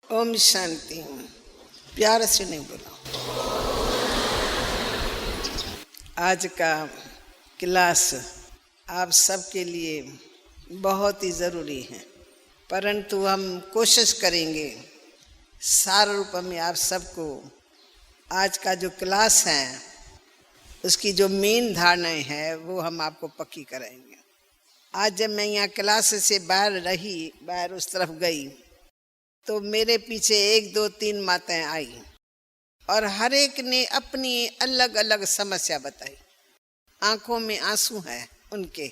ओम शांति। प्यार से नहीं बोला। आज का क्लास आप सबके लिए बहुत ही ज़रूरी है, परंतु हम कोशिश करेंगे सार रूप में आप सबको आज का जो क्लास है उसकी जो मेन धारणाएं है वो हम आपको पक्की कराएंगे। आज जब मैं यहाँ क्लास से बाहर उस तरफ गई तो मेरे पीछे 1 2 3 माताएं आई और हर एक ने अपनी अलग अलग समस्या बताई। आंखों में आंसू है, उनके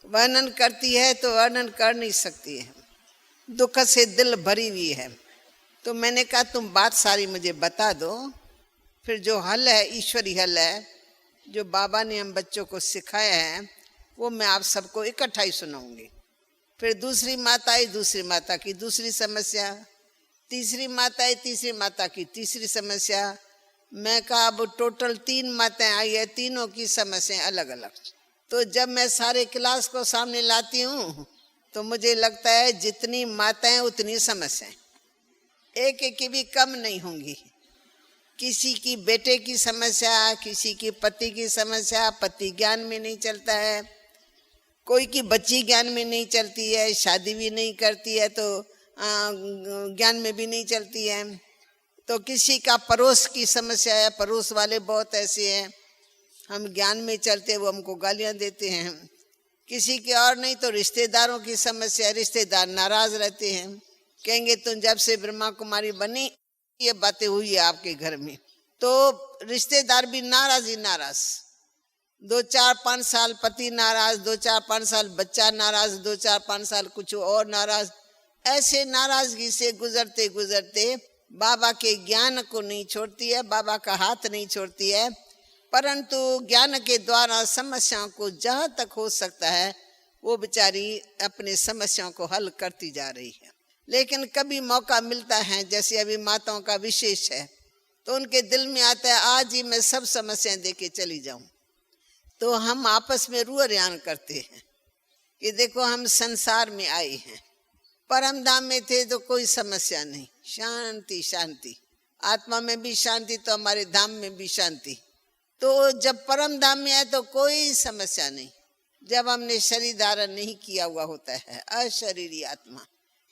वर्णन करती है तो वर्णन कर नहीं सकती है, दुख से दिल भरी हुई है। तो मैंने कहा तुम बात सारी मुझे बता दो, फिर जो हल है ईश्वरी हल है जो बाबा ने हम बच्चों को सिखाया है वो मैं आप सबको इकट्ठा ही सुनाऊंगी। फिर दूसरी माता आई, दूसरी माता की दूसरी समस्या, तीसरी माता आई, तीसरी माता की तीसरी समस्या। मैं कहा अब टोटल 3 माताएं आई है, तीनों की समस्याएं अलग अलग। तो जब मैं सारे क्लास को सामने लाती हूँ तो मुझे लगता है जितनी माताएं उतनी समस्याएं, एक एक की भी कम नहीं होंगी। किसी की बेटे की समस्या, किसी की पति की समस्या, पति ज्ञान में नहीं चलता है, कोई की बच्ची ज्ञान में नहीं चलती है, शादी भी नहीं करती है तो ज्ञान में भी नहीं चलती है। तो किसी का पड़ोस की समस्या है, पड़ोस वाले बहुत ऐसे हैं हम ज्ञान में चलते वो हमको गालियां देते हैं। किसी के और नहीं तो रिश्तेदारों की समस्या, रिश्तेदार नाराज रहते हैं, कहेंगे तुम जब से ब्रह्मा कुमारी बनी ये बातें हुई है आपके घर में। तो रिश्तेदार भी नाराज ही नाराज, 2 4 5 साल पति नाराज, 2 4 5 साल बच्चा नाराज, 2 4 5 साल कुछ और नाराज। ऐसे नाराजगी से गुजरते गुजरते बाबा के ज्ञान को नहीं छोड़ती है, बाबा का हाथ नहीं छोड़ती है, परंतु ज्ञान के द्वारा समस्याओं को जहाँ तक हो सकता है वो बेचारी अपने समस्याओं को हल करती जा रही है। लेकिन कभी मौका मिलता है, जैसे अभी माताओं का विशेष है, तो उनके दिल में आता है आज ही मैं सब समस्याएं देके चली जाऊं। तो हम आपस में रुआन करते हैं कि देखो हम संसार में आए हैं, परम धाम में थे तो कोई समस्या नहीं, शांति शांति, आत्मा में भी शांति तो हमारे धाम में भी शांति। तो जब परम धाम में आए तो कोई समस्या नहीं। जब हमने शरीर धारण नहीं किया हुआ होता है, अशरीरी आत्मा,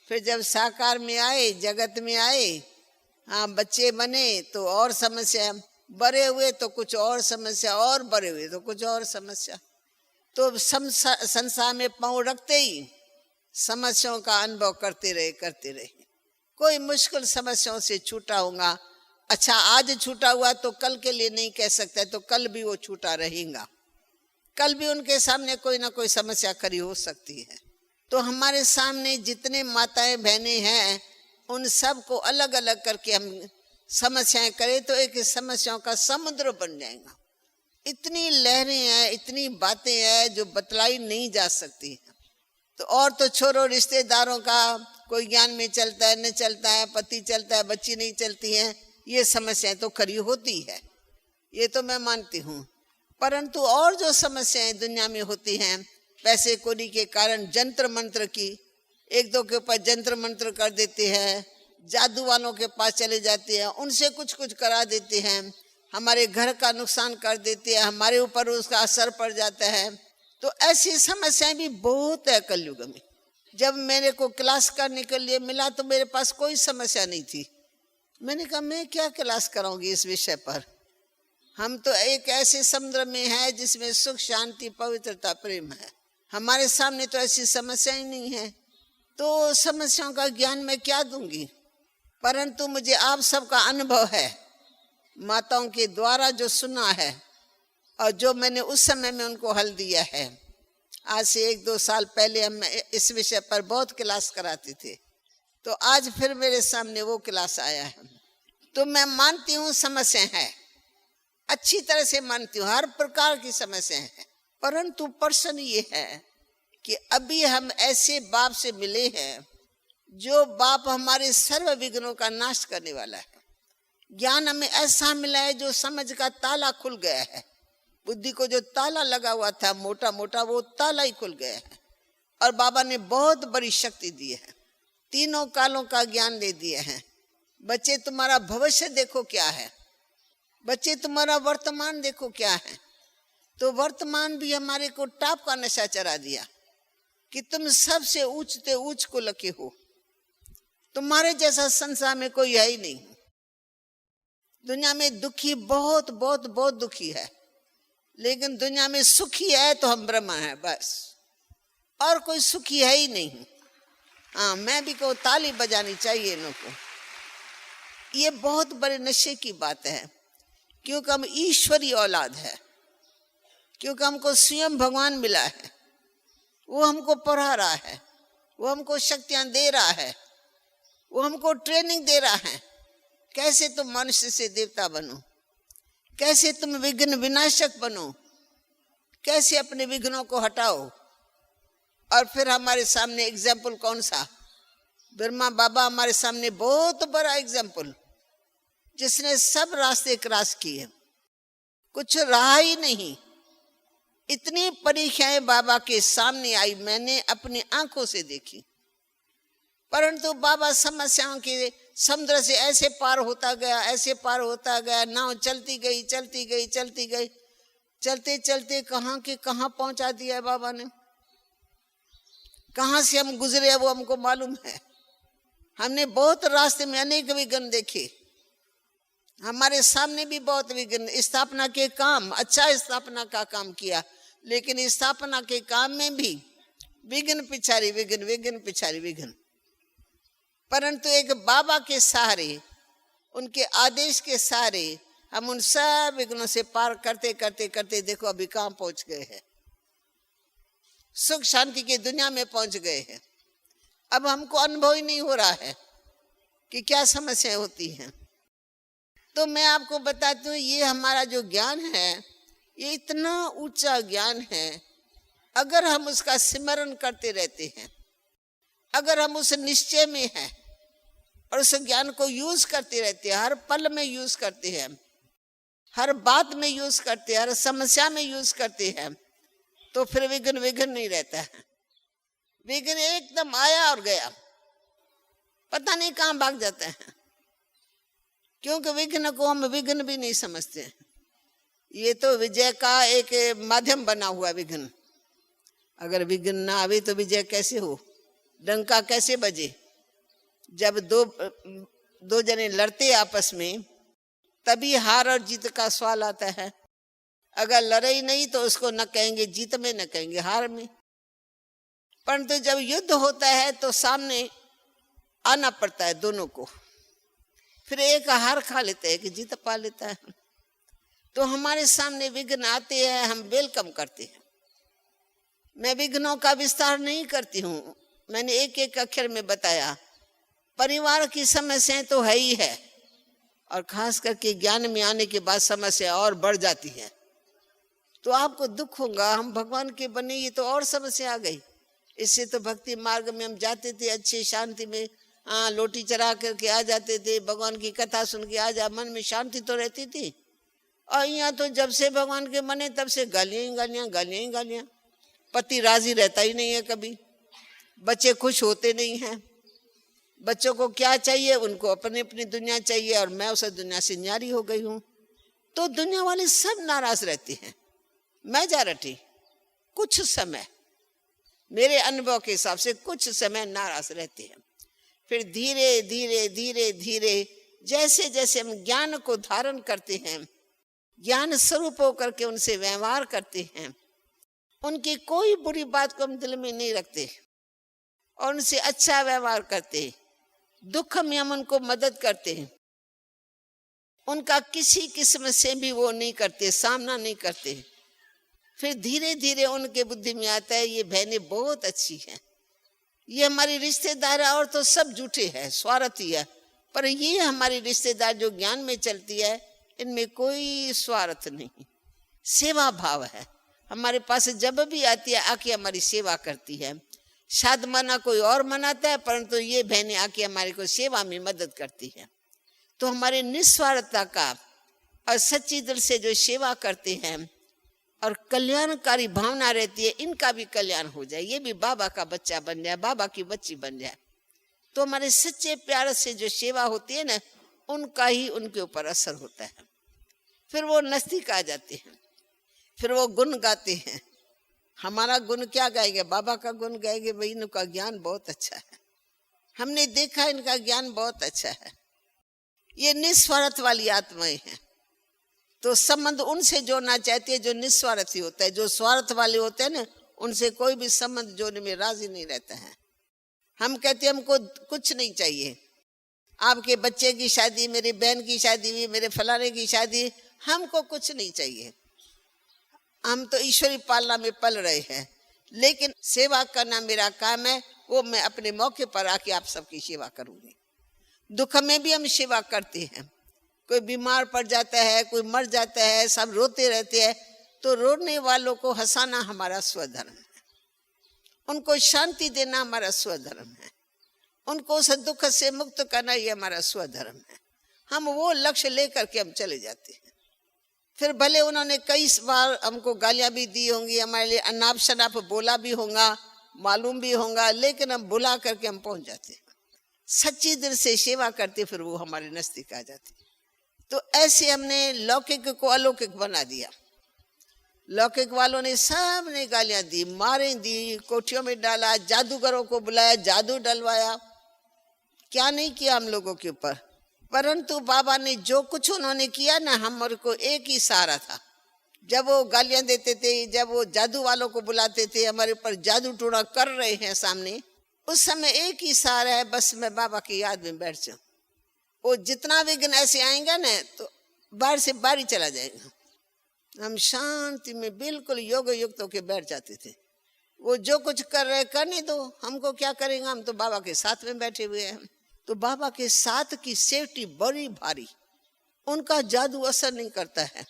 फिर जब साकार में आए, जगत में आए, हाँ बच्चे बने तो और समस्या, बड़े हुए तो कुछ और समस्या, और बड़े हुए तो कुछ और समस्या। तो संसार में पांव रखते ही समस्याओं का अनुभव करते रहे। कोई मुश्किल समस्याओं से छूटा होगा, अच्छा आज छूटा हुआ तो कल के लिए नहीं कह सकता, तो कल भी वो छूटा रहेगा, कल भी उनके सामने कोई ना कोई समस्या खड़ी हो सकती है। तो हमारे सामने जितने माताएं बहनें हैं उन सब को अलग अलग करके हम समस्याएं करें तो एक समस्याओं का समुद्र बन जाएगा। इतनी लहरें हैं, इतनी बातें हैं जो बतलाई नहीं जा सकती है। तो और तो छोड़ो रिश्तेदारों का, कोई ज्ञान में चलता है न चलता है, पति चलता है बच्ची नहीं चलती है, ये समस्याएं तो खड़ी होती है, ये तो मैं मानती हूँ। परंतु और जो समस्याएं दुनिया में होती हैं, पैसे कौड़ी के कारण जंत्र मंत्र की, 1 2 के ऊपर जंत्र मंत्र कर देते हैं, जादू वालों के पास चले जाते हैं, उनसे कुछ कुछ करा देते हैं, हमारे घर का नुकसान कर देते हैं, हमारे ऊपर उसका असर पड़ जाता है। तो ऐसी समस्याएं भी बहुत है कलयुग में। जब मेरे को क्लास करने के लिए मिला तो मेरे पास कोई समस्या नहीं थी। मैंने कहा मैं क्या क्लास कराऊंगी इस विषय पर, हम तो एक ऐसे समुद्र में है जिसमें सुख शांति पवित्रता प्रेम है, हमारे सामने तो ऐसी समस्या ही नहीं है, तो समस्याओं का ज्ञान मैं क्या दूंगी। परंतु मुझे आप सबका अनुभव है, माताओं के द्वारा जो सुना है और जो मैंने उस समय में उनको हल दिया है। आज से 1 2 साल पहले हम इस विषय पर बहुत क्लास कराते थे, तो आज फिर मेरे सामने वो क्लास आया है। तो मैं मानती हूँ समस्या है, अच्छी तरह से मानती हूँ, हर प्रकार की समस्या है, परंतु प्रश्न ये है कि अभी हम ऐसे बाप से मिले हैं जो बाप हमारे सर्व विघ्नों का नाश करने वाला है। ज्ञान हमें ऐसा मिला है जो समझ का ताला खुल गया है, बुद्धि को जो ताला लगा हुआ था मोटा मोटा वो ताला ही खुल गया है, और बाबा ने बहुत बड़ी शक्ति दी है, तीनों कालों का ज्ञान दे दिए हैं। बच्चे तुम्हारा भविष्य देखो क्या है, बच्चे तुम्हारा वर्तमान देखो क्या है। तो वर्तमान भी हमारे को टाप का नशा चढ़ा दिया कि तुम सबसे ऊंचते ऊंच को लगे हो, तुम्हारे जैसा संसार में कोई है ही नहीं। दुनिया में दुखी बहुत बहुत बहुत दुखी है, लेकिन दुनिया में सुखी है तो हम ब्रह्म हैं बस, और कोई सुखी है ही नहीं। हाँ, मैं भी कहूँ ताली बजानी चाहिए इन्हों को। ये बहुत बड़े नशे की बात है, क्योंकि हम ईश्वरी औलाद है, क्योंकि हमको स्वयं भगवान मिला है, वो हमको पढ़ा रहा है, वो हमको शक्तियां दे रहा है, वो हमको ट्रेनिंग दे रहा है कैसे तुम मनुष्य से देवता बनो, कैसे तुम विघ्न विनाशक बनो, कैसे अपने विघ्नों को हटाओ। और फिर हमारे सामने एग्जाम्पल कौन सा? ब्रह्मा बाबा हमारे सामने बहुत बड़ा एग्जाम्पल, जिसने सब रास्ते क्रॉस किए, कुछ रहा ही नहीं। इतनी परीक्षाएं बाबा के सामने आई, मैंने अपनी आंखों से देखी, परंतु बाबा समस्याओं के समुद्र से ऐसे पार होता गया, ऐसे पार होता गया। नाव चलती गई चलती गई चलती गई, चलते चलते कहाँ के कहाँ पहुंचा दिया है बाबा ने। कहाँ से हम गुजरे वो हमको मालूम है। हमने बहुत रास्ते में अनेक विघ्न देखे, हमारे सामने भी बहुत विघ्न। स्थापना के काम, अच्छा स्थापना का काम किया, लेकिन स्थापना के काम में भी विघ्न पिछाड़ी विघ्न, विघ्न पिछाड़ी विघ्न। परंतु एक बाबा के सहारे, उनके आदेश के सहारे हम उन सब विघ्नों से पार करते करते करते देखो अभी कहाँ पहुंच गए हैं, सुख शांति की दुनिया में पहुंच गए हैं। अब हमको अनुभव ही नहीं हो रहा है कि क्या समस्याएं होती हैं। तो मैं आपको बताती हूँ, ये हमारा जो ज्ञान है, ये इतना ऊंचा ज्ञान है। अगर हम उसका स्मरण करते रहते हैं, अगर हम उस निश्चय में हैं और उस ज्ञान को यूज करते रहते हैं, हर पल में यूज करते हैं, हर बात में यूज करते हैं, हर समस्या में यूज करते हैं, तो फिर विघ्न विघ्न नहीं रहता है। विघ्न एकदम आया और गया, पता नहीं कहाँ भाग जाते हैं, क्योंकि विघ्न को हम विघ्न भी नहीं समझते। ये तो विजय का एक माध्यम बना हुआ विघ्न। अगर विघ्न ना आवे तो विजय कैसे हो, डंका कैसे बजे? जब दो जने लड़ते आपस में, तभी हार और जीत का सवाल आता है। अगर लड़े ही नहीं तो उसको न कहेंगे जीत में, न कहेंगे हार में। परंतु जब युद्ध होता है तो सामने आना पड़ता है दोनों को, फिर एक हार खा लेता है कि जीत पा लेता है। तो हमारे सामने विघ्न आते हैं, हम वेलकम करते हैं। मैं विघ्नों का विस्तार नहीं करती हूँ, मैंने एक एक अक्षर में बताया। परिवार की समस्याएं तो है ही है, और खास करके ज्ञान में आने के बाद समस्या और बढ़ जाती है। तो आपको दुख होगा, हम भगवान के बने, ये तो और समस्या आ गई। इससे तो भक्ति मार्ग में हम जाते थे अच्छी शांति में, लोटी चरा करके आ जाते थे, भगवान की कथा सुन के आ जा, मन में शांति तो रहती थी। और यहाँ तो जब से भगवान के बने तब से गालियाँ ही गालियाँ, गालियाँ ही गालियाँ। पति राजी रहता ही नहीं है कभी, बच्चे खुश होते नहीं हैं। बच्चों को क्या चाहिए? उनको अपनी अपनी दुनिया चाहिए, और मैं उस दुनिया से न्यारी हो गई हूँ। तो दुनिया वाले सब नाराज रहते हैं। मेजॉरिटी कुछ समय, मेरे अनुभव के हिसाब से कुछ समय नाराज रहते हैं। फिर धीरे धीरे धीरे धीरे जैसे जैसे हम ज्ञान को धारण करते हैं, ज्ञान स्वरूप होकर के उनसे व्यवहार करते हैं, उनकी कोई बुरी बात को हम दिल में नहीं रखते और उनसे अच्छा व्यवहार करते हैं। दुख में हम उनको मदद करते हैं, उनका किसी किस्म से भी वो नहीं करते, सामना नहीं करते। फिर धीरे धीरे उनके बुद्धि में आता है ये बहनें बहुत अच्छी हैं, ये हमारी रिश्तेदार है, और तो सब झूठे हैं, स्वार्थी है, पर ये हमारी रिश्तेदार जो ज्ञान में चलती है, इनमें कोई स्वार्थ नहीं, सेवा भाव है। हमारे पास जब भी आती है आके हमारी सेवा करती है। शायद मना कोई और मनाता है, परंतु ये बहनें आके हमारे को सेवा में मदद करती है। तो हमारे निस्वार्थता का और सच्ची दिल से जो सेवा करते हैं और कल्याणकारी भावना रहती है, इनका भी कल्याण हो जाए, ये भी बाबा का बच्चा बन जाए, बाबा की बच्ची बन जाए। तो हमारे सच्चे प्यार से जो सेवा होती है ना, उनका ही उनके ऊपर असर होता है। फिर वो नजदीक आ जाते हैं, फिर वो गुण गाते हैं। हमारा गुण क्या गाएंगे? बाबा का गुण गाएंगे, भाई इनका ज्ञान बहुत अच्छा है, हमने देखा इनका ज्ञान बहुत अच्छा है। ये निस्वार्थ वाली आत्माएं हैं, तो संबंध उनसे जोड़ना चाहती है जो निस्वार्थी होता है। जो स्वार्थ वाले होते हैं ना, उनसे कोई भी संबंध जोड़ने में राजी नहीं रहता है। हम कहते हैं हमको कुछ नहीं चाहिए, आपके बच्चे की शादी, मेरी बहन की शादी हुई, मेरे फलाने की शादी, हमको कुछ नहीं चाहिए, हम तो ईश्वरी पालना में पल रहे हैं। लेकिन सेवा करना मेरा काम है, वो मैं अपने मौके पर आके आप सबकी सेवा करूंगी। दुख में भी हम सेवा करते हैं, कोई बीमार पड़ जाता है, कोई मर जाता है, सब रोते रहते हैं, तो रोने वालों को हंसाना हमारा स्वधर्म है, उनको शांति देना हमारा स्वधर्म है, उनको उस दुख से मुक्त करना ये हमारा स्वधर्म है। हम वो लक्ष्य लेकर के हम चले जाते हैं। फिर भले उन्होंने कई बार हमको गालियां भी दी होंगी, हमारे लिए अनाप शनाप बोला भी होगा, मालूम भी होगा, लेकिन हम बुला करके हम पहुंच जाते हैं, सच्ची दिल से सेवा करते, फिर वो हमारे नजदीक आ जाती। तो ऐसे हमने लौकिक को अलौकिक बना दिया। लौकिक वालों ने सब ने गालियां दी, मारे दी, कोठियों में डाला, जादूगरों को बुलाया, जादू डलवाया, क्या नहीं किया हम लोगों के ऊपर। परंतु बाबा ने जो कुछ उन्होंने किया ना, हमारे को एक ही सहारा था। जब वो गालियां देते थे, जब वो जादू वालों को बुलाते थे, हमारे ऊपर जादू टोना कर रहे हैं सामने, उस समय एक ही सहारा है, बस मैं बाबा की याद में बैठ जाऊं। वो जितना विघ्न ऐसे आएगा ना, तो बाहर से बाहर ही चला जाएगा। हम शांति में बिल्कुल योग युक्त होके बैठ जाते थे। वो जो कुछ कर रहे करने दो, हमको क्या करेंगे, हम तो बाबा के साथ में बैठे हुए हैं। तो बाबा के साथ की सेफ्टी बड़ी भारी, उनका जादू असर नहीं करता है,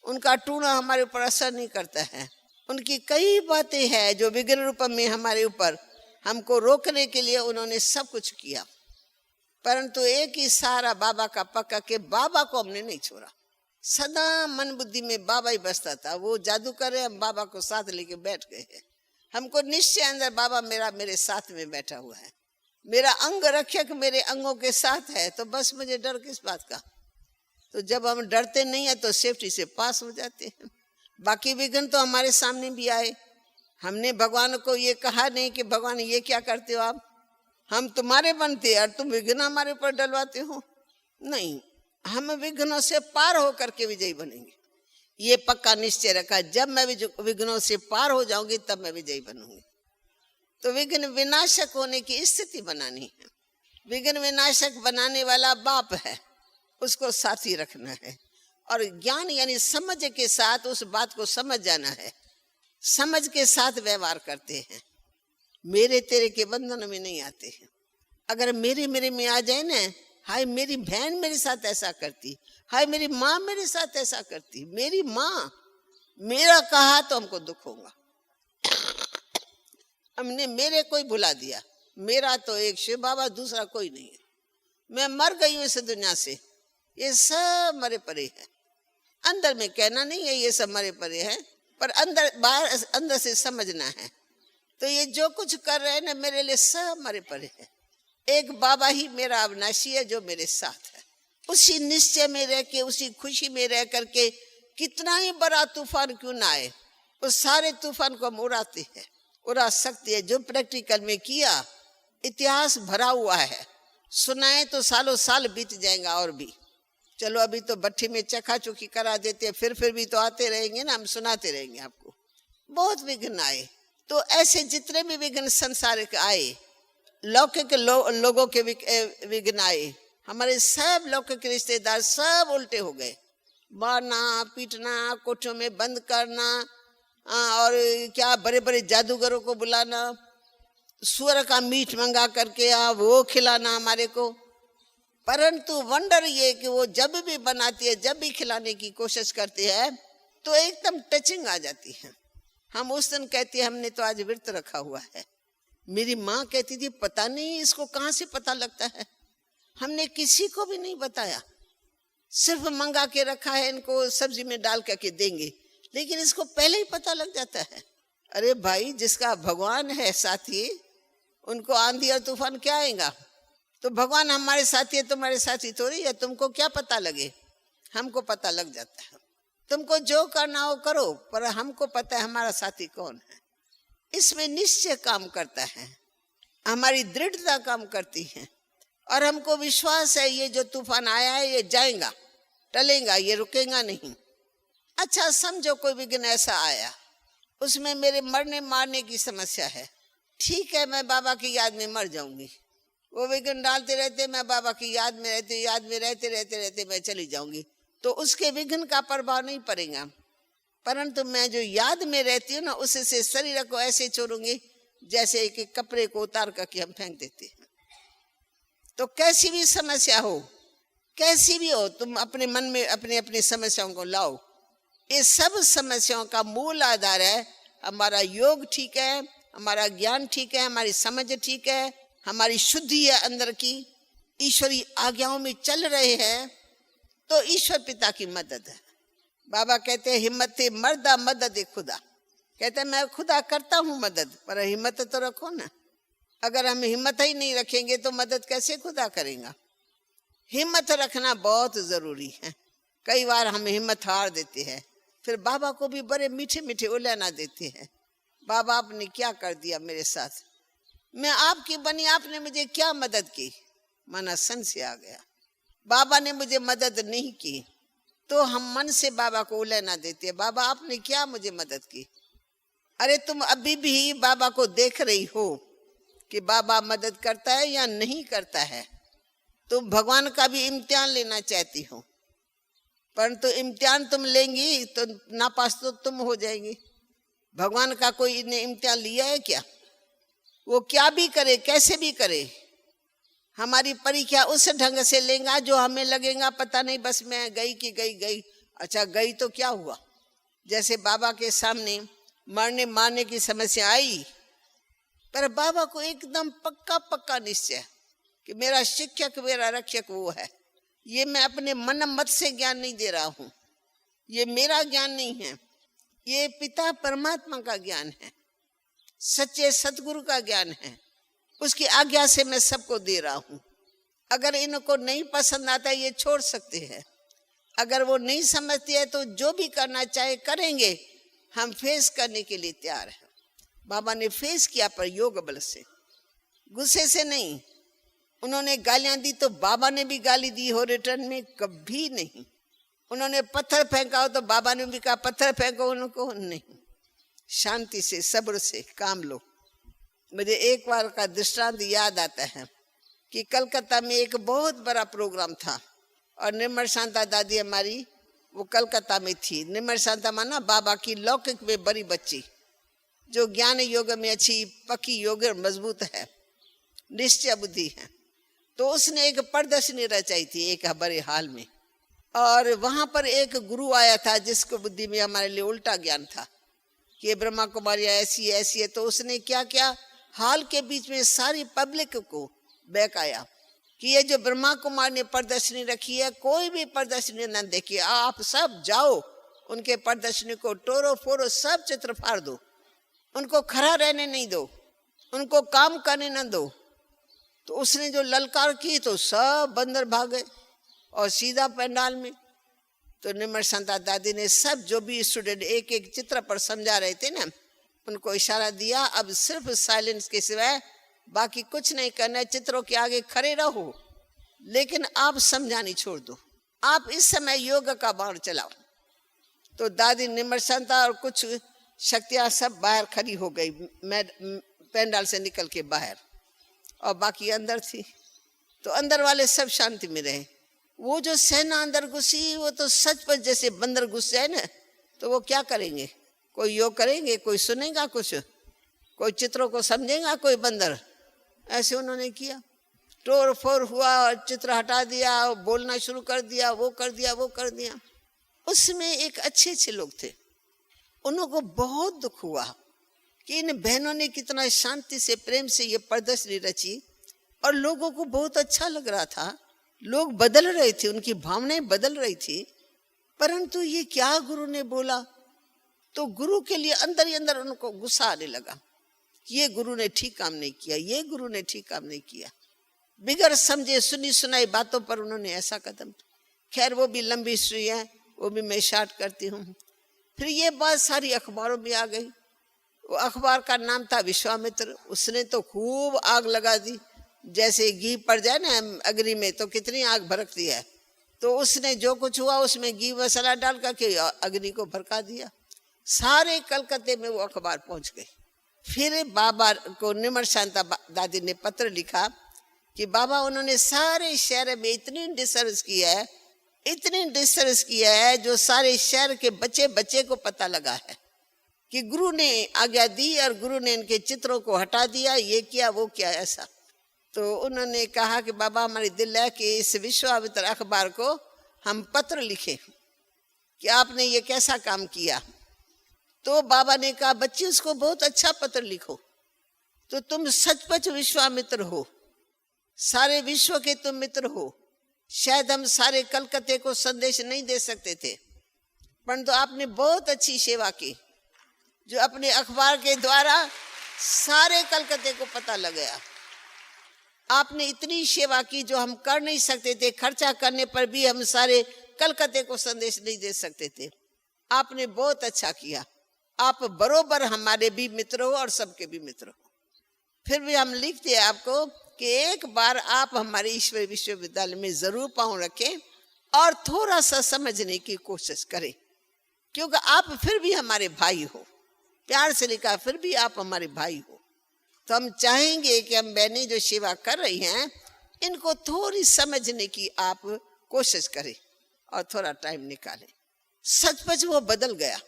उनका टूना हमारे ऊपर असर नहीं करता है। उनकी कई बातें हैं जो विघ्न रूप में हमारे ऊपर हमको रोकने के लिए उन्होंने सब कुछ किया, परंतु एक ही सहारा बाबा का पक्का के बाबा को हमने नहीं छोड़ा। सदा मन बुद्धि में बाबा ही बसता था। वो जादू करे, हम बाबा को साथ लेके बैठ गए हैं। हमको निश्चय अंदर बाबा मेरे साथ में बैठा हुआ है, मेरा अंग रक्षक मेरे अंगों के साथ है, तो बस मुझे डर किस बात का। तो जब हम डरते नहीं है तो सेफ्टी से पास हो जाते हैं। बाकी विघ्न तो हमारे सामने भी आए, हमने भगवान को ये कहा नहीं कि भगवान ये क्या करते हो आप, हम तुम्हारे बनते और तुम विघ्न हमारे ऊपर डलवाते हो। नहीं, हम विघ्नों से पार होकर के विजयी बनेंगे, ये पक्का निश्चय रखा। जब मैं विघ्नों से पार हो जाऊंगी तब मैं विजयी बनूंगी। तो विघ्न विनाशक होने की स्थिति बनानी है। विघ्न विनाशक बनाने वाला बाप है, उसको साथी रखना है, और ज्ञान यानी समझ के साथ उस बात को समझ जाना है, समझ के साथ व्यवहार करते हैं। मेरे तेरे के बंधन में नहीं आते हैं। अगर मेरे में आ जाए ना, हाय मेरी बहन मेरे साथ ऐसा करती, हाय मेरी माँ मेरे साथ ऐसा करती, मेरी माँ मेरा कहा तो हमको दुख होगा, हमने मेरे कोई भुला दिया, मेरा तो एक शिव बाबा, दूसरा कोई नहीं है, मैं मर गई हूं इस दुनिया से, ये सब मरे परे है। अंदर में कहना नहीं है ये सब मरे परे है, पर अंदर बाहर अंदर से समझना है। तो ये जो कुछ कर रहे हैं ना, मेरे लिए सब मरे परे है। एक बाबा ही मेरा अविनाशी है जो मेरे साथ है। उसी निश्चय में रह के, उसी खुशी में रह करके, कितना ही बड़ा तूफान क्यों ना आए, उस सारे तूफान को हम उड़ाते हैं, उड़ा सकते हैं। जो प्रैक्टिकल में किया, इतिहास भरा हुआ है, सुनाए तो सालों साल बीत जाएगा। और भी चलो, अभी तो भट्टी में चखा चुकी करा देते हैं, फिर भी तो आते रहेंगे ना, हम सुनाते रहेंगे आपको। बहुत विघ्न आए, तो ऐसे जितने भी विघ्न संसार के आए, लौकिक लोगों के विघ्न आए, हमारे सब लौकिक रिश्तेदार सब उल्टे हो गए। मारना पीटना, कोठों में बंद करना, और क्या बड़े बड़े जादूगरों को बुलाना, सुअर का मीट मंगा करके वो खिलाना हमारे को। परंतु वंडर ये कि वो जब भी बनाती है, जब भी खिलाने की कोशिश करती है, तो एकदम टचिंग आ जाती है। हम उस दिन कहती है हमने तो आज व्रत रखा हुआ है। मेरी माँ कहती थी पता नहीं इसको कहाँ से पता लगता है, हमने किसी को भी नहीं बताया, सिर्फ मंगा के रखा है, इनको सब्जी में डाल करके देंगे, लेकिन इसको पहले ही पता लग जाता है। अरे भाई, जिसका भगवान है साथी, उनको आंधी और तूफान क्या आएगा, तो भगवान हमारे साथी है, तुम्हारे साथी थोड़ी है। तुमको क्या पता लगे, हमको पता लग जाता है। तुमको जो करना हो करो, पर हमको पता है हमारा साथी कौन है। इसमें निश्चय काम करता है, हमारी दृढ़ता काम करती है, और हमको विश्वास है ये जो तूफान आया है ये जाएगा, टलेगा, ये रुकेगा नहीं। अच्छा समझो कोई विघ्न ऐसा आया, उसमें मेरे मरने मारने की समस्या है, ठीक है, मैं बाबा की याद में मर जाऊंगी। वो विघ्न डालते रहते, मैं बाबा की याद में रहते रहते मैं चली जाऊंगी, तो उसके विघ्न का प्रभाव नहीं पड़ेगा। परंतु मैं जो याद में रहती हूँ ना, उससे शरीर को ऐसे छोड़ूंगी जैसे एक कपड़े को उतार करके हम फेंक देते हैं। तो कैसी भी समस्या हो, कैसी भी हो, तुम अपने मन में अपनी अपनी समस्याओं को लाओ। ये सब समस्याओं का मूल आधार है हमारा योग ठीक है, हमारा ज्ञान ठीक है, हमारी समझ ठीक है, हमारी शुद्धि है अंदर की, ईश्वरी आज्ञाओं में चल रहे हैं, तो ईश्वर पिता की मदद है। बाबा कहते हैं हिम्मत मर्दा मदद खुदा। कहते हैं मैं खुदा करता हूँ मदद, पर हिम्मत तो रखो ना। अगर हम हिम्मत ही नहीं रखेंगे तो मदद कैसे खुदा करेगा। हिम्मत रखना बहुत जरूरी है। कई बार हम हिम्मत हार देते हैं, फिर बाबा को भी बड़े मीठे मीठे उलाना देते हैं, बाबा आपने क्या कर दिया मेरे साथ, मैं आपकी बनी, आपने मुझे क्या मदद की। माना संशय आ गया, बाबा ने मुझे मदद नहीं की, तो हम मन से बाबा को उलाना देते हैं, बाबा आपने क्या मुझे मदद की। अरे तुम अभी भी बाबा को देख रही हो कि बाबा मदद करता है या नहीं करता है। तुम भगवान का भी इम्तिहान लेना चाहती हो, परंतु इम्तिहान तुम लेंगी तो नापास तो तुम हो जाएंगी। भगवान का कोई ने इम्तिहान लिया है क्या? वो क्या भी करे, कैसे भी करे, हमारी परीक्षा उस ढंग से लेगा जो हमें लगेगा पता नहीं, बस मैं गई कि गई। अच्छा गई तो क्या हुआ। जैसे बाबा के सामने मरने मारने की समस्या आई, पर बाबा को एकदम पक्का निश्चय कि मेरा शिक्षक मेरा रक्षक वो है। ये मैं अपने मन मत से ज्ञान नहीं दे रहा हूँ, ये मेरा ज्ञान नहीं है, ये पिता परमात्मा का ज्ञान है, सच्चे सतगुरु का ज्ञान है, उसकी आज्ञा से मैं सबको दे रहा हूँ। अगर इनको नहीं पसंद आता ये छोड़ सकते हैं, अगर वो नहीं समझते हैं तो जो भी करना चाहे करेंगे, हम फेस करने के लिए तैयार हैं। बाबा ने फेस किया, पर योग बल से, गुस्से से नहीं। उन्होंने गालियां दी तो बाबा ने भी गाली दी हो रिटर्न में, कभी नहीं। उन्होंने पत्थर फेंका हो तो बाबा ने भी कहा पत्थर फेंको, उनको नहीं। शांति से सब्र से काम लो। मुझे एक बार का दृष्टांत याद आता है कि कलकत्ता में एक बहुत बड़ा प्रोग्राम था और निर्मल शांता दादी हमारी वो कलकत्ता में थी। निर्मल शांता माना बाबा की लौकिक में बड़ी बच्ची, जो ज्ञान योग में अच्छी पक्की योग मजबूत है, निश्चय बुद्धि है। तो उसने एक प्रदर्शनी रचाई थी एक बड़े हाल में, और वहां पर एक गुरु आया था जिसको बुद्धि में हमारे लिए उल्टा ज्ञान था कि ये ब्रह्मा कुमारी ऐसी है। तो उसने क्या किया, हाल के बीच में सारी पब्लिक को बहकाया कि ये जो ब्रह्मा कुमार ने प्रदर्शनी रखी है, कोई भी प्रदर्शनी न देखिए, आप सब जाओ उनके प्रदर्शनी को टोरो फोरो सब चित्र फाड़ दो, उनको खड़ा रहने नहीं दो, उनको काम करने न दो। तो उसने जो ललकार की तो सब बंदर भाग गए और सीधा पंडाल में। तो निर्मल शांता दादी ने सब जो भी स्टूडेंट एक एक चित्र पर समझा रहे थे ना, उनको इशारा दिया, अब सिर्फ साइलेंस के सिवाय बाकी कुछ नहीं करना है, चित्रों के आगे खड़े रहो, लेकिन आप समझानी छोड़ दो, आप इस समय योग का बाण चलाओ। तो दादी निर्मल शांता और कुछ शक्तियां सब बाहर खड़ी हो गई, पंडाल से निकल के बाहर, और बाकी अंदर थी। तो अंदर वाले सब शांति में रहे। वो जो सेना अंदर घुसी वो तो सच पर जैसे बंदर घुस जाए ना, तो वो क्या करेंगे, कोई योग करेंगे, कोई सुनेगा कुछ, कोई चित्रों को समझेगा, कोई बंदर। ऐसे उन्होंने किया, टोर फोर हुआ, चित्र हटा दिया, बोलना शुरू कर दिया, वो कर दिया। उसमें एक अच्छे लोग थे, उनको बहुत दुख हुआ कि इन बहनों ने कितना शांति से प्रेम से ये प्रदर्शनी रची, और लोगों को बहुत अच्छा लग रहा था, लोग बदल रहे थे, उनकी भावनाएं बदल रही थी। परंतु ये क्या गुरु ने बोला, तो गुरु के लिए अंदर ही अंदर उनको गुस्सा आने लगा, ये गुरु ने ठीक काम नहीं किया, ये गुरु ने ठीक काम नहीं किया। बिगर समझे सुनी सुनाई बातों पर उन्होंने ऐसा कदम। खैर वो भी लंबी हिस्ट्री है, वो भी मैं शार्ट करती हूँ। फिर ये बात सारी अखबारों में आ गई। वो अखबार का नाम था विश्वामित्र। उसने तो खूब आग लगा दी, जैसे घी पड़ जाए ना अग्नि में तो कितनी आग भड़कती है। तो उसने जो कुछ हुआ उसमें घी मसाला डाल करके अग्नि को भड़का दिया। सारे कलकत्ते में वो अखबार पहुंच गई। फिर बाबा को निमर शांता दादी ने पत्र लिखा कि बाबा उन्होंने सारे शहर में इतनी डिस्टर्बेंस किया है, इतनी डिस्टर्बेंस किया है, जो सारे शहर के बच्चे बच्चे को पता लगा है कि गुरु ने आज्ञा दी और गुरु ने इनके चित्रों को हटा दिया, ये किया वो किया ऐसा। तो उन्होंने कहा कि बाबा हमारी दिल है कि इस विश्वामित्र अखबार को हम पत्र लिखें कि आपने ये कैसा काम किया। तो बाबा ने कहा बच्चे उसको बहुत अच्छा पत्र लिखो, तो तुम सचमुच विश्वामित्र हो, सारे विश्व के तुम मित्र हो। शायद हम सारे कलकत्ते को संदेश नहीं दे सकते थे, परंतु आपने बहुत अच्छी सेवा की, जो अपने अखबार के द्वारा सारे कलकत्ते को पता लग गया। आपने इतनी सेवा की जो हम कर नहीं सकते थे, खर्चा करने पर भी हम सारे कलकत्ते को संदेश नहीं दे सकते थे। आपने बहुत अच्छा किया, आप बरोबर हमारे भी मित्र हो और सबके भी मित्र हो। फिर भी हम लिखते हैं आपको कि एक बार आप हमारे ईश्वर विश्वविद्यालय में जरूर पांव रखें और थोड़ा सा समझने की कोशिश करें, क्योंकि आप फिर भी हमारे भाई हो। प्यार से लिखा, फिर भी आप हमारे भाई हो। तो हम चाहेंगे कि हम बहनें जो सेवा कर रही हैं इनको थोड़ी समझने की आप कोशिश करें और थोड़ा टाइम निकालें। सचमुच वो बदल गया।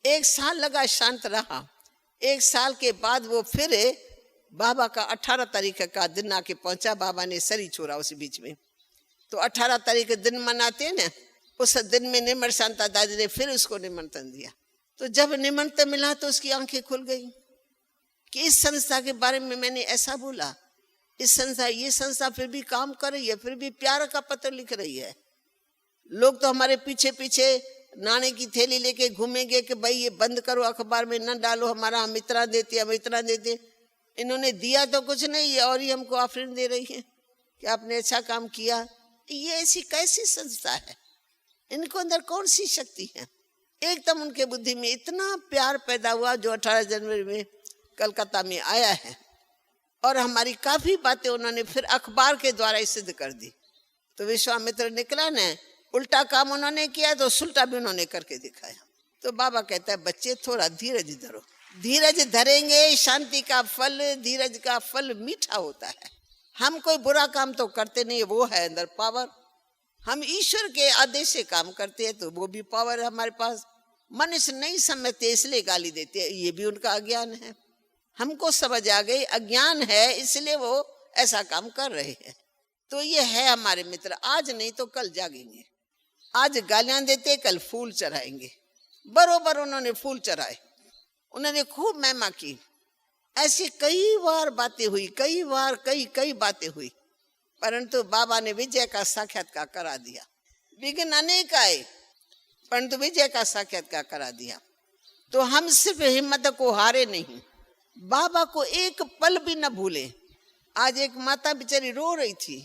1 साल लगा, शांत रहा। 1 साल के बाद वो फिर बाबा का 18 तारीख का दिन आके पहुंचा। बाबा ने सरी छोड़ा उसी बीच में। तो 18 तारीख दिन मनाते हैं ना, उस दिन में निमर शांता दादी ने फिर उसको निमंत्रण दिया। तो जब निमंत्रण मिला तो उसकी आंखें खुल गई कि इस संस्था के बारे में मैंने ऐसा बोला। इस संस्था, ये संस्था फिर भी काम कर रही है, फिर भी प्यार का पत्र लिख रही है। लोग तो हमारे पीछे पीछे नाने की थैली लेके घूमेंगे कि भाई ये बंद करो, अखबार में न डालो, हमारा हम इतना देते, हम इतना देते। इन्होंने दिया तो कुछ नहीं है और ये हमको आफरीन दे रही है कि आपने अच्छा काम किया। ये ऐसी कैसी संस्था है? इनको अंदर कौन सी शक्ति है? एकदम उनके बुद्धि में इतना प्यार पैदा हुआ जो 18 जनवरी में कलकत्ता में आया है। और हमारी काफी बातें उन्होंने फिर अखबार के द्वारा सिद्ध कर दी। तो विश्वामित्र निकला न, उल्टा काम उन्होंने किया तो सुल्टा भी उन्होंने करके दिखाया। तो बाबा कहता है बच्चे थोड़ा धीरज धरो, धीरज धरेंगे शांति का फल, धीरज का फल मीठा होता है। हम कोई बुरा काम तो करते नहीं, वो है अंदर पावर। हम ईश्वर के आदेश से काम करते हैं तो वो भी पावर है हमारे पास। मनुष्य नहीं समझते इसलिए गाली देते हैं, ये भी उनका अज्ञान है। हमको समझ आ गई अज्ञान है इसलिए वो ऐसा काम कर रहे हैं। तो ये है हमारे मित्र, आज नहीं तो कल जागेंगे। आज गालियां देते, कल फूल चढ़ाएंगे। बरोबर उन्होंने फूल चढ़ाए, उन्होंने खूब महिमा की। ऐसी कई बार बातें हुई, कई बार कई बातें हुई, परंतु बाबा ने विजय का साक्षात्कार करा दिया। विघ्न अनेक आए परंतु विजय का साक्षात्कार करा दिया। तो हम सिर्फ हिम्मत को हारे नहीं, बाबा को एक पल भी न भूले। आज एक माता बेचारी रो रही थी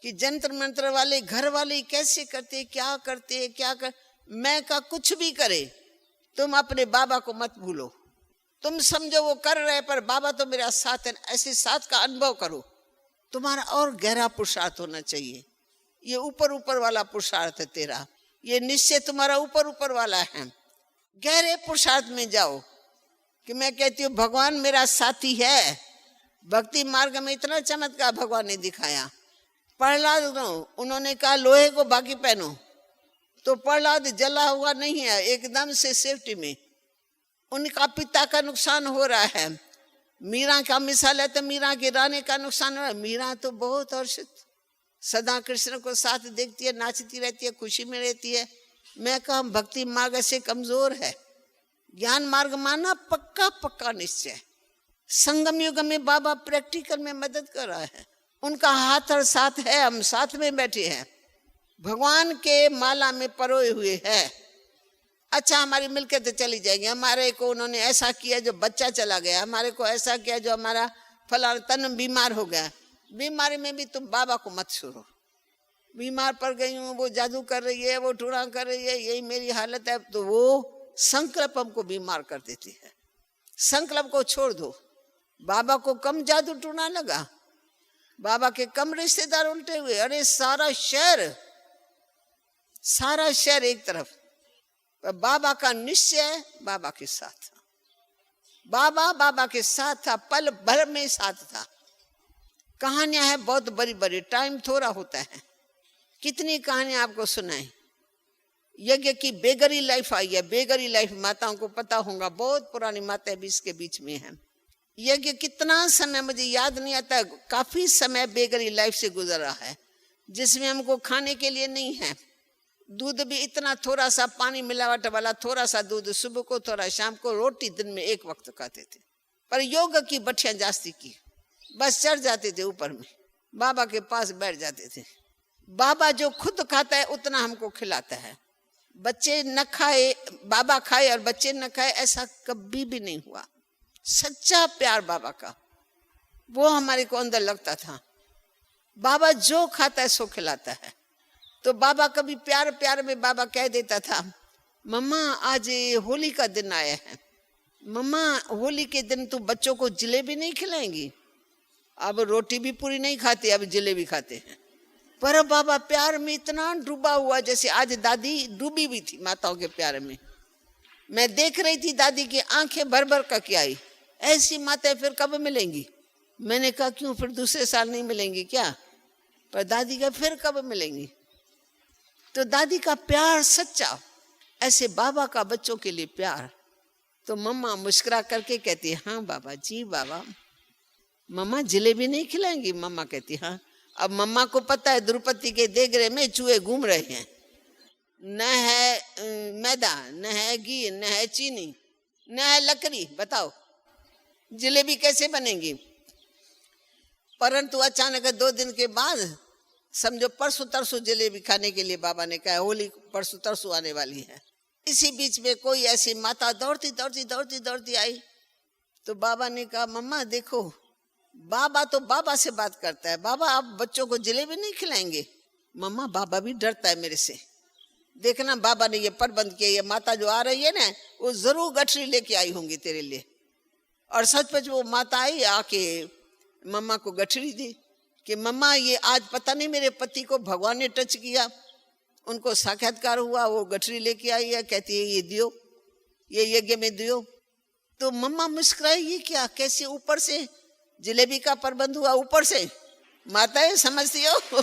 कि जंतर मंत्र वाले घर वाले कैसे करते, क्या करते, क्या कर। मैं का कुछ भी करे, तुम अपने बाबा को मत भूलो। तुम समझो वो कर रहे पर बाबा तो मेरा साथ है, ऐसे साथ का अनुभव करो। तुम्हारा और गहरा पुरुषार्थ होना चाहिए। ये ऊपर ऊपर वाला पुरुषार्थ है तेरा, ये निश्चय तुम्हारा ऊपर ऊपर वाला है। गहरे पुरुषार्थ में जाओ कि मैं कहती हूँ भगवान मेरा साथी है। भक्ति मार्ग में इतना चमत्कार भगवान ने दिखाया। प्रहलाद उन्होंने कहा लोहे को बाकी पहनो, तो प्रहलाद जला हुआ नहीं है, एकदम से सेफ्टी में। उनका पिता का नुकसान हो रहा है। मीरा का मिसाल है तो मीरा के रानी का नुकसान हो रहा है। मीरा तो बहुत हर्षित, सदा कृष्ण को साथ देखती है, नाचती रहती है, खुशी में रहती है। मैं कहा भक्ति मार्ग से कमजोर है, ज्ञान मार्ग माना पक्का पक्का निश्चय। संगम युग में बाबा प्रैक्टिकल में मदद कर रहा है, उनका हाथ और साथ है, हम साथ में बैठे हैं, भगवान के माला में परोए हुए हैं। अच्छा हमारी मिलकत चली जाएगी। हमारे को उन्होंने ऐसा किया जो बच्चा चला गया, हमारे को ऐसा किया जो हमारा फलाना तन बीमार हो गया। बीमारी में भी तुम बाबा को मत छोड़ो। बीमार पड़ गई हूँ, वो जादू कर रही है, वो टूणा कर रही है, यही मेरी हालत है, तो वो संकल्प हमको बीमार कर देती है। संकल्प को छोड़ दो। बाबा को कम जादू टूणा लगा, बाबा के कम रिश्तेदार उल्टे हुए, अरे सारा शहर एक तरफ, बाबा का निश्चय बाबा के साथ था। बाबा के साथ था, पल भर में साथ था। कहानियां हैं बहुत बड़ी बड़ी, टाइम थोड़ा होता है, कितनी कहानियां आपको सुनाई। यज्ञ की बेगरी लाइफ आई है, बेगरी लाइफ माताओं को पता होगा, बहुत पुरानी माताएं भी इसके बीच में है। यज्ञ कितना समय मुझे याद नहीं आता, काफी समय बेगरी लाइफ से गुजरा है, जिसमें हमको खाने के लिए नहीं है, दूध भी इतना थोड़ा सा, पानी मिलावट वाला थोड़ा सा दूध, सुबह को थोड़ा, शाम को रोटी, दिन में एक वक्त खाते थे। पर योग की बठियां जास्ती की, बस चढ़ जाते थे ऊपर में, बाबा के पास बैठ जाते थे। बाबा जो खुद खाता है उतना हमको खिलाता है। बच्चे न खाए, बाबा खाए और बच्चे न खाए, ऐसा कभी भी नहीं हुआ। सच्चा प्यार बाबा का वो हमारे को अंदर लगता था। बाबा जो खाता है सो खिलाता है। तो बाबा कभी प्यार प्यार में बाबा कह देता था, मम्मा आज होली का दिन आया है, मम्मा होली के दिन तू बच्चों को जलेबी नहीं खिलाएंगी? अब रोटी भी पूरी नहीं खाते, अब जलेबी खाते हैं। पर बाबा प्यार में इतना डूबा हुआ, जैसे आज दादी डूबी हुई थी माताओं के प्यार में। मैं देख रही थी दादी की आंखें भर भर करके आई। ऐसी माताएं फिर कब मिलेंगी? मैंने कहा क्यों, फिर दूसरे साल नहीं मिलेंगी क्या? पर दादी का फिर कब मिलेंगी? तो दादी का प्यार सच्चा, ऐसे बाबा का बच्चों के लिए प्यार। तो मम्मा मुस्कुरा करके कहती है, हाँ बाबा जी बाबा। मम्मा जलेबी नहीं खिलाएंगी? मम्मा कहती हाँ। अब मम्मा को पता है द्रौपदी के देगरे में चूहे घूम रहे हैं, न है मैदा, न है घी, न है चीनी, न है लकड़ी, बताओ जलेबी कैसे बनेगी? परंतु अचानक 2 दिन के बाद, समझो परसों तरसों जलेबी खाने के लिए बाबा ने कहा, होली परसों तरसों आने वाली है। इसी बीच में कोई ऐसी माता दौड़ती दौड़ती दौड़ती दौड़ती आई। तो बाबा ने कहा, मम्मा देखो, बाबा तो बाबा से बात करता है, बाबा आप बच्चों को जलेबी नहीं खिलाएंगे? मम्मा बाबा भी डरता है मेरे से, देखना बाबा ने ये प्रबंध किया, ये माता जो आ रही है ना, वो जरूर गठरी लेके आई होंगी तेरे लिए। और सचमुच वो माता आई, आके मम्मा को गठरी दी कि मम्मा ये आज पता नहीं मेरे पति को भगवान ने टच किया, उनको साक्षात्कार हुआ, वो गठरी लेके आई है, कहती है ये दियो, ये यज्ञ में दियो। तो मम्मा मुस्कुराई, ये क्या, कैसे ऊपर से जलेबी का प्रबंध हुआ? ऊपर से माताएं समझती हो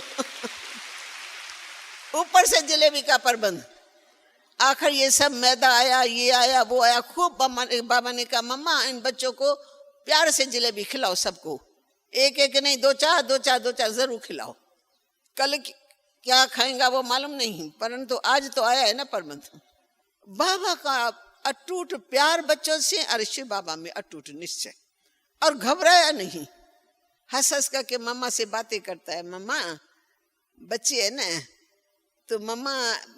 ऊपर से जलेबी का प्रबंध। आखिर ये सब मैदा आया, ये आया, वो आया, खूब बाबा ने कहा, मम्मा इन बच्चों को प्यार से जलेबी खिलाओ, सबको, एक एक नहीं, 2-4 जरूर खिलाओ। कल क्या खाएंगा वो मालूम नहीं, परंतु आज तो आया है ना प्रबंध। बाबा का अटूट प्यार बच्चों से, और शिव बाबा में अटूट निश्चय, और घबराया नहीं। हंस हंस करके मम्मा से बातें करता है। मम्मा बच्चे है ना, तो मम्मा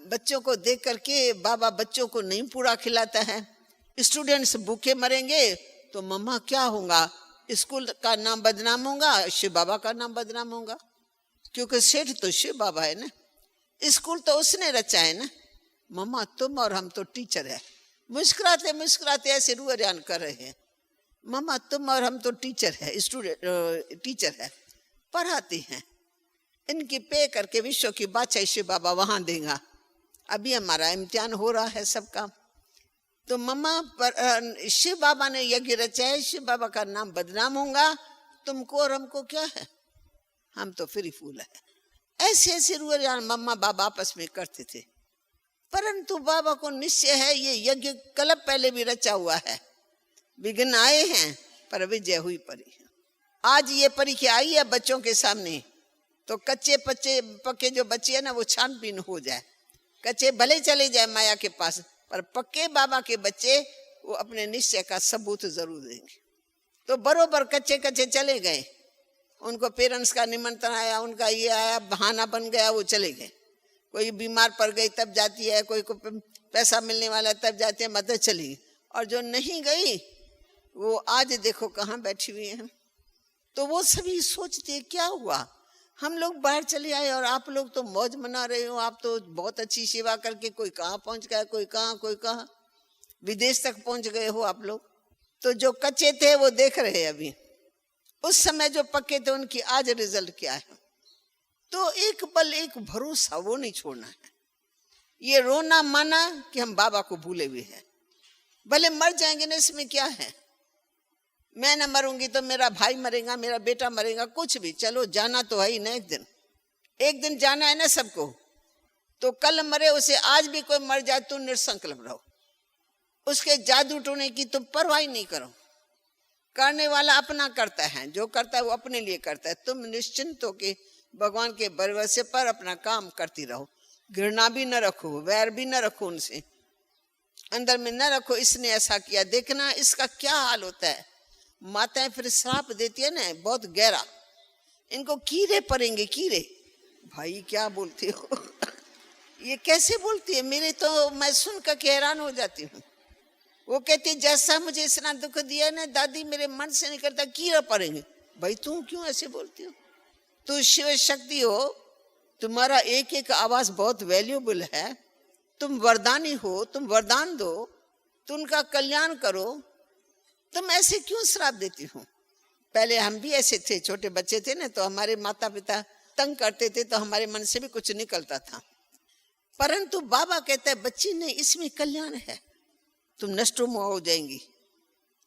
बच्चों को देख करके, बाबा बच्चों को नहीं पूरा खिलाता है, स्टूडेंट्स भूखे मरेंगे तो मम्मा क्या होगा? स्कूल का नाम बदनाम होगा, शिव बाबा का नाम बदनाम होगा, क्योंकि सेठ तो शिव बाबा है ना, स्कूल तो उसने रचा है ना। मम्मा तुम और हम तो टीचर है। मुस्कुराते मुस्कुराते ऐसे रुआन कर रहे हैं। मम्मा तुम और हम तो टीचर है, स्टूडेंट टीचर है, पढ़ाते हैं, इनकी पे करके विश्व की बादशाही शिव बाबा वहां देगा। अभी हमारा इम्तिहान हो रहा है सबका। तो मम्मा पर शिव बाबा ने यज्ञ रचा है, शिव बाबा का नाम बदनाम होगा, तुमको और हमको क्या है, हम तो फ्री फूल है। ऐसे ऐसे रुआन मम्मा बाबा आपस में करते थे। परंतु बाबा को निश्चय है, ये यज्ञ कल पहले भी रचा हुआ है, विघ्न आए हैं पर विजय हुई परी है। आज ये परीक्षा आई है बच्चों के सामने, तो कच्चे पक्के जो बच्चे हैं ना, वो छानबीन हो जाए। कच्चे भले चले जाए माया के पास, पर पक्के बाबा के बच्चे वो अपने निश्चय का सबूत जरूर देंगे। तो बरोबर कच्चे कच्चे चले गए, उनको पेरेंट्स का निमंत्रण आया, उनका ये आया, बहाना बन गया, वो चले गए। कोई बीमार पड़ गई तब जाती है, कोई को पैसा मिलने वाला तब जाती है, मदद चली। और जो नहीं गई वो आज देखो कहाँ बैठी हुई है। तो वो सभी सोचते क्या हुआ, हम लोग बाहर चले आए और आप लोग तो मौज मना रहे हो, आप तो बहुत अच्छी सेवा करके कोई कहाँ पहुंच गया, कोई कहाँ विदेश तक पहुंच गए हो आप लोग। तो जो कच्चे थे वो देख रहे हैं अभी, उस समय जो पक्के थे उनकी आज रिजल्ट क्या है। तो एक बल एक भरोसा वो नहीं छोड़ना है। ये रोना माना कि हम बाबा को भूले हुए हैं, भले मर जाएंगे ना, इसमें क्या है। मैं ना मरूंगी तो मेरा भाई मरेगा, मेरा बेटा मरेगा, कुछ भी, चलो जाना तो है ही ना, एक दिन जाना है ना सबको। तो कल मरे उसे आज भी कोई मर जाए तो निसंकल्प रहो, उसके जादू टोने की तुम परवाह नहीं करो। करने वाला अपना करता है, जो करता है वो अपने लिए करता है। तुम निश्चिंत होके भगवान के भरोसे पर अपना काम करती रहो, घृणा भी न रखो, वैर भी न रखो, उनसे अंदर में न रखो। इसने ऐसा किया, देखना इसका क्या हाल होता है। माताएं फिर श्राप देती है ना बहुत गहरा, इनको कीड़े पड़ेंगे, कीड़े। भाई क्या बोलती हो ये कैसे बोलती है, मेरे तो मैं सुनकर के हैरान हो जाती हूँ। वो कहती जैसा मुझे इतना दुख दिया ना दादी, मेरे मन से नहीं करता, कीड़ा पड़ेंगे। भाई तू क्यों ऐसे बोलती हो, तू शिव शक्ति हो, तुम्हारा एक एक आवाज बहुत वैल्यूबल है, तुम वरदानी हो, तुम वरदान दो, तुम उनका कल्याण करो, तुम ऐसे क्यों श्राप देती हो। पहले हम भी ऐसे थे, छोटे बच्चे थे ना, तो हमारे माता पिता तंग करते थे तो हमारे मन से भी कुछ निकलता था। परंतु बाबा कहता है बच्ची नहीं, इसमें कल्याण है, तुम नष्टो मोह हो जाएंगी,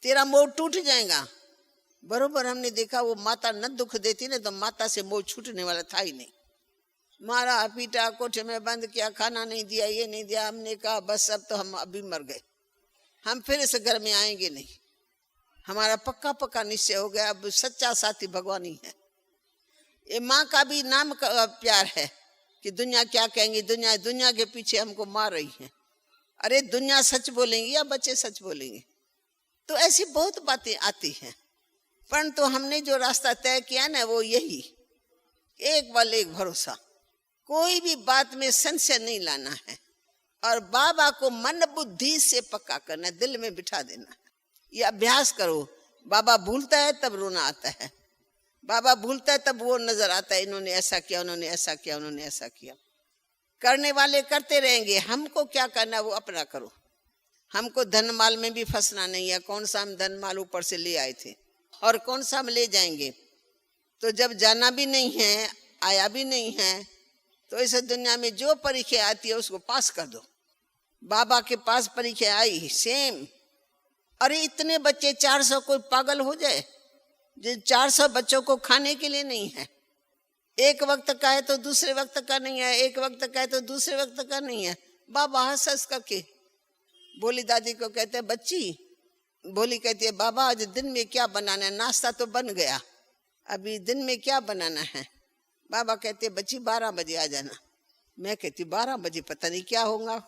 तेरा मोह टूट जाएगा। बरोबर हमने देखा वो माता न दुख देती ना तो माता से मोह छूटने वाला था ही नहीं। मारा पीटा, कोठे में बंद किया, खाना नहीं दिया, ये नहीं दिया। हमने कहा बस अब तो हम अभी मर गए, हम फिर इस घर में आएंगे नहीं। हमारा पक्का पक्का निश्चय हो गया, अब सच्चा साथी भगवान ही है। ये माँ का भी नाम का प्यार है कि दुनिया क्या कहेंगी, दुनिया के पीछे हमको मार रही है। अरे दुनिया सच बोलेंगी या बच्चे सच बोलेंगे। तो ऐसी बहुत बातें आती हैं, परंतु हमने जो रास्ता तय किया ना वो यही, एक बल एक भरोसा, कोई भी बात में संशय नहीं लाना है और बाबा को मन बुद्धि से पक्का करना, दिल में बिठा देना है। ये अभ्यास करो। बाबा भूलता है तब रोना आता है, बाबा भूलता है तब वो नजर आता है, इन्होंने ऐसा किया, उन्होंने ऐसा किया, उन्होंने ऐसा किया। करने वाले करते रहेंगे, हमको क्या करना वो अपना करो। हमको धन माल में भी फंसना नहीं है। कौन सा हम धन माल ऊपर से ले आए थे और कौन सा हम ले जाएंगे। तो जब जाना भी नहीं है, आया भी नहीं है, तो इस दुनिया में जो परीक्षा आती है उसको पास कर दो। बाबा के पास परीक्षा आई सेम। अरे इतने बच्चे 400, कोई पागल हो जाए जो 400 बच्चों को खाने के लिए नहीं है। एक वक्त का है तो दूसरे वक्त का नहीं है, एक वक्त का है तो दूसरे वक्त का नहीं है। बाबा हंस हंस करके बोली दादी को कहते हैं बच्ची, बोली कहती है बाबा आज दिन में क्या बनाना है, नाश्ता तो बन गया, अभी दिन में क्या बनाना है। बाबा कहते बच्ची 12 बजे आ जाना। मैं कहती 12 बजे पता नहीं क्या होगा,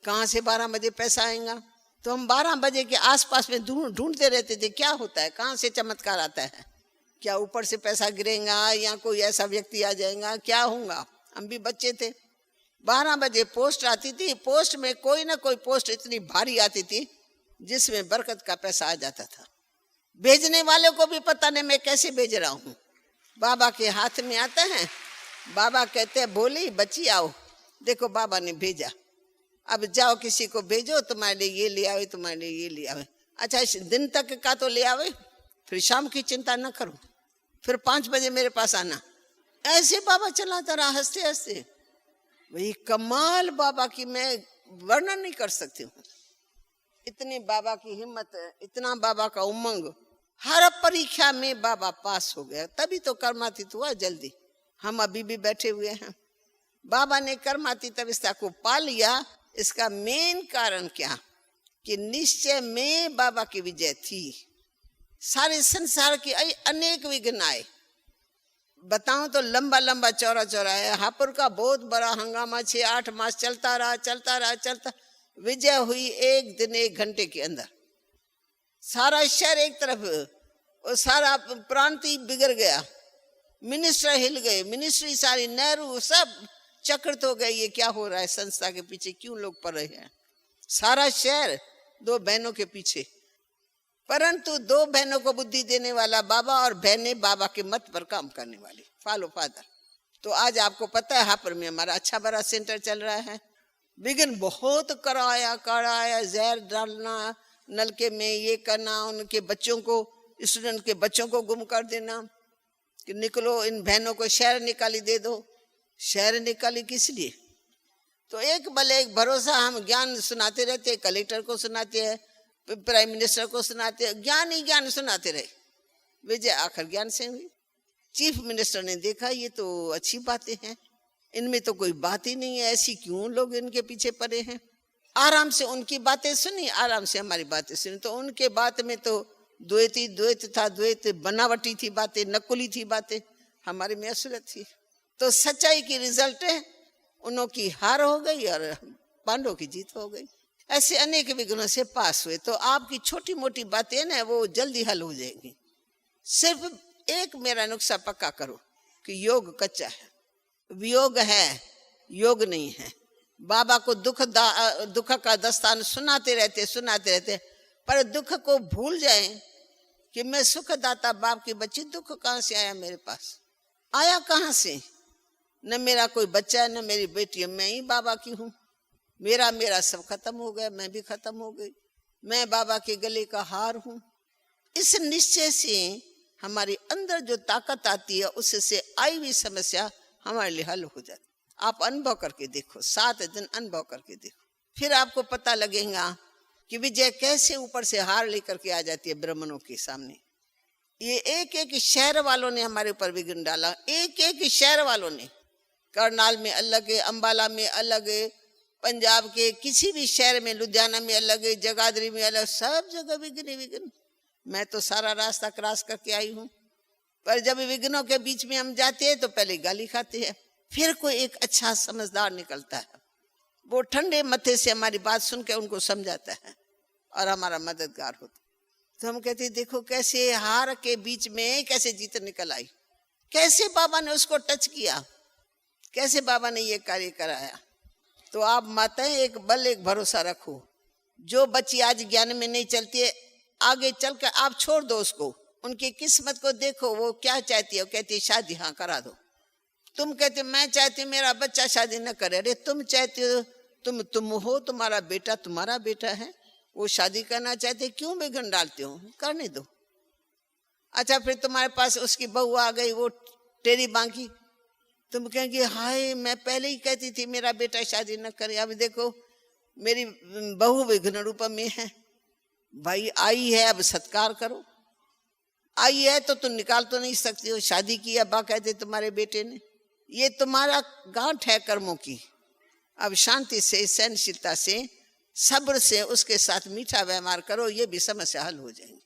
कहाँ से 12 बजे पैसा आएगा। तो हम 12 बजे के आसपास में ढूंढते रहते थे क्या होता है, कहाँ से चमत्कार आता है, क्या ऊपर से पैसा गिरेगा या कोई ऐसा व्यक्ति आ जाएगा, क्या होगा। हम भी बच्चे थे। 12 बजे पोस्ट आती थी, पोस्ट में कोई ना कोई पोस्ट इतनी भारी आती थी जिसमें बरकत का पैसा आ जाता था। भेजने वाले को भी पता नहीं मैं कैसे भेज रहा हूँ, बाबा के हाथ में आता है। बाबा कहते हैं बोली बच्ची आओ, देखो बाबा ने भेजा, अब जाओ किसी को भेजो, तुम्हारे लिए ये ले आवे, तुम्हारे लिए ये ले आवे। अच्छा इस दिन तक का तो ले आवे, फिर शाम की चिंता न करो, फिर 5 बजे मेरे पास आना। ऐसे बाबा चलाता रहा हंसते हंसते। वही कमाल बाबा की मैं वर्णन नहीं कर सकती हूँ। इतनी बाबा की हिम्मत, इतना बाबा का उमंग। हर परीक्षा में बाबा पास हो गया, तभी तो कर्मातीत हुआ जल्दी। हम अभी भी बैठे हुए हैं। बाबा ने कर्मातीत अवस्था को पा लिया। इसका मेन कारण क्या कि निश्चय में बाबा की विजय थी। सारे संसार की अनेक विघ्न आए, बताऊं तो लंबा लंबा चौड़ा चौड़ा है। हापुड़ का बहुत बड़ा हंगामा 6-8 मास चलता रहा। विजय हुई 1 दिन 1 घंटे के अंदर। सारा शहर एक तरफ और सारा प्रांत ही बिगड़ गया। मिनिस्टर हिल गए, मिनिस्ट्री सारी, नेहरू सब चक्रित हो गए। ये क्या हो रहा है, संस्था के पीछे क्यों लोग पड़ रहे हैं। सारा शहर 2 बहनों के पीछे। परंतु दो बहनों को बुद्धि देने वाला बाबा और बहनें बाबा के मत पर काम करने वाली, फॉलो फादर। तो आज आपको पता है हापुड़ में हमारा अच्छा बड़ा सेंटर चल रहा है। विघ्न बहुत कराया, जहर डालना नलके में, ये करना, उनके बच्चों को, स्टूडेंट के बच्चों को गुम कर देना कि निकलो, इन बहनों को शहर निकाली दे दो। शहर निकाली किस लिए? तो एक भले एक भरोसा, हम ज्ञान सुनाते रहते हैं, कलेक्टर को सुनाते हैं, प्राइम मिनिस्टर को सुनाते हैं, ज्ञान ही ज्ञान सुनाते रहे। विजय आखिर ज्ञान से हुई। चीफ मिनिस्टर ने देखा ये तो अच्छी बातें हैं, इनमें तो कोई बात ही नहीं है, ऐसी क्यों लोग इनके पीछे पड़े हैं। आराम से उनकी बातें सुनी, आराम से हमारी बातें सुनी। तो उनके बात में तो द्वैत था, द्वैत बनावटी थी बातें, नकुली थी बातें, हमारे में असलियत थी। तो सच्चाई की रिजल्ट है, उन्हों की हार हो गई और पांडवों की जीत हो गई। ऐसे अनेक विघ्नों से पास हुए। तो आपकी छोटी मोटी बातें ना वो जल्दी हल हो जाएंगी। सिर्फ एक मेरा नुस्खा पक्का करो कि योग कच्चा है, वियोग है, योग नहीं है। बाबा को दुख का दस्तान सुनाते रहते, पर दुख को भूल जाए कि मैं सुखदाता बाप की बच्ची। दुख कहाँ से आया मेरे पास? आया कहाँ से? न मेरा कोई बच्चा है, न मेरी बेटी है, मैं ही बाबा की हूँ। मेरा सब खत्म हो गया, मैं भी खत्म हो गई, मैं बाबा के गले का हार हूँ। इस निश्चय से हमारे अंदर जो ताकत आती है, उससे आई हुई समस्या हमारे लिए हल हो जाती। आप अनुभव करके देखो, 7 दिन अनुभव करके देखो, फिर आपको पता लगेगा कि विजय कैसे ऊपर से हार लेकर के आ जाती है ब्राह्मणों के सामने। ये एक एक शहर वालों ने हमारे ऊपर विघ्न डाला, एक एक शहर वालों ने। करनाल में अलग है, अंबाला में अलग है, पंजाब के किसी भी शहर में, लुधियाना में अलग है, जगाधरी में अलग, सब जगह विघ्न। मैं तो सारा रास्ता क्रॉस करके आई हूँ, पर जब विघ्नों के बीच में हम जाते हैं तो पहले गाली खाते हैं, फिर कोई एक अच्छा समझदार निकलता है, वो ठंडे मत्थे से हमारी बात सुन के उनको समझाता है और हमारा मददगार होता। तो हम कहते देखो कैसे हार के बीच में कैसे जीत निकल आई, कैसे बाबा ने उसको टच किया, कैसे बाबा ने ये कार्य कराया। तो आप माताएं एक बल एक भरोसा रखो। जो बच्ची आज ज्ञान में नहीं चलती है, आगे चलकर आप छोड़ दो उसको, उनकी किस्मत को देखो, वो क्या चाहती है। वो कहती है शादी हाँ करा दो। तुम कहते मैं चाहती हूँ मेरा बच्चा शादी न करे। अरे तुम चाहती हो, तुम हो, तुम्हारा बेटा है, वो शादी करना चाहते, क्यों विघ्न डालते हो? करने दो। अच्छा फिर तुम्हारे पास उसकी बहू आ गई, वो टेरी बांकी, तुम कहेंगे हाय मैं पहले ही कहती थी मेरा बेटा शादी न करे, अब देखो मेरी बहू विघ्न रूप में है। भाई आई है, अब सत्कार करो। आई है तो तुम निकाल तो नहीं सकती हो। शादी की अब्बा कहते तुम्हारे बेटे ने, ये तुम्हारा गांठ है कर्मों की। अब शांति से, सहनशीलता से, सब्र से उसके साथ मीठा व्यवहार करो, ये भी समस्या हल हो जाएंगी।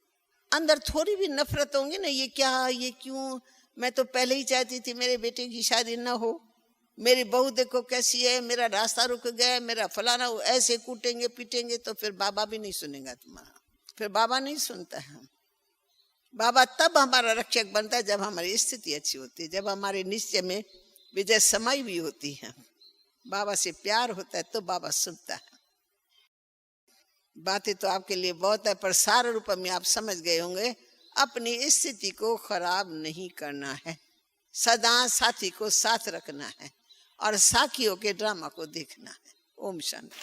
अंदर थोड़ी भी नफरत होंगी ना, ये क्या, ये क्यों, मैं तो पहले ही चाहती थी मेरे बेटे की शादी ना हो, मेरी बहू देखो कैसी है, मेरा रास्ता रुक गया, मेरा फलाना, ऐसे कूटेंगे पीटेंगे तो फिर बाबा भी नहीं सुनेगा तुम्हारा, फिर बाबा नहीं सुनता है। बाबा तब हमारा रक्षक बनता है जब हमारी स्थिति अच्छी होती है, जब हमारे निश्चय में विजय समाई हुई होती है, बाबा से प्यार होता है, तो बाबा सुनता है। बातें तो आपके लिए बहुत है, पर सार रूप में आप समझ गए होंगे। अपनी स्थिति को खराब नहीं करना है, सदा साथी को साथ रखना है और साखियों के ड्रामा को देखना है। ओम शांति।